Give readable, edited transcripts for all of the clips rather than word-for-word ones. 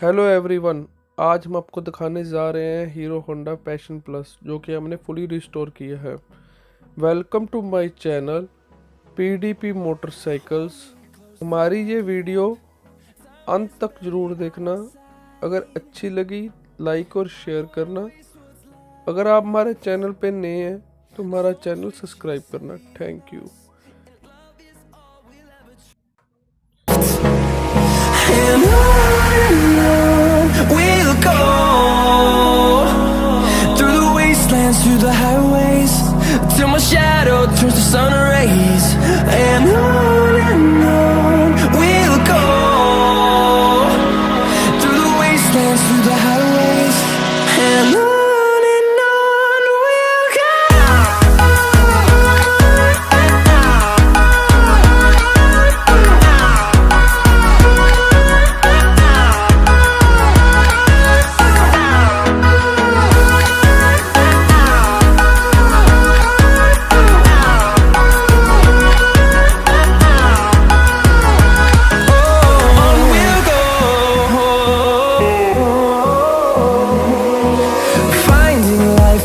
Hello everyone, आज हम आपको दिखाने जा रहे हैं हीरो होंडा पैशन प्लस, जो कि हमने फुली रिस्टोर किया है। Welcome to my channel PDP motorcycles. हमारी ये वीडियो अंत तक ज़रूर देखना। अगर अच्छी लगी लाइक और शेयर करना। अगर आप हमारे चैनल पे नए हैं तो हमारा चैनल सब्सक्राइब करना। Thank you. We'll go through the wastelands, through the highways, till my shadow turns to sun rays. And on we'll go through the wastelands, through the highways, and on we'll go.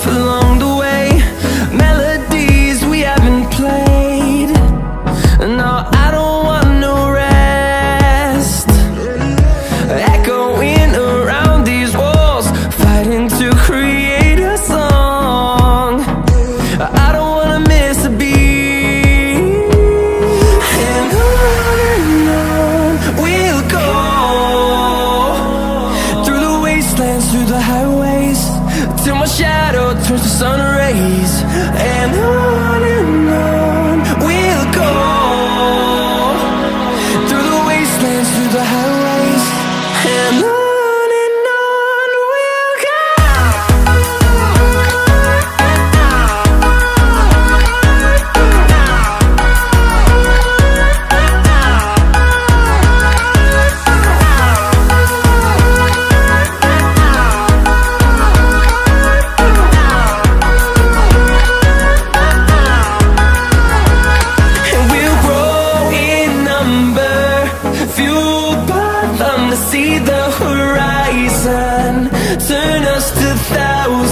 Along the way, melodies we haven't played. No, I don't want no rest. Echoing around these walls, fighting to create a song. I don't wanna miss a beat. And on we'll go through the wastelands, through the highways, till my shadow turns to sun rays. And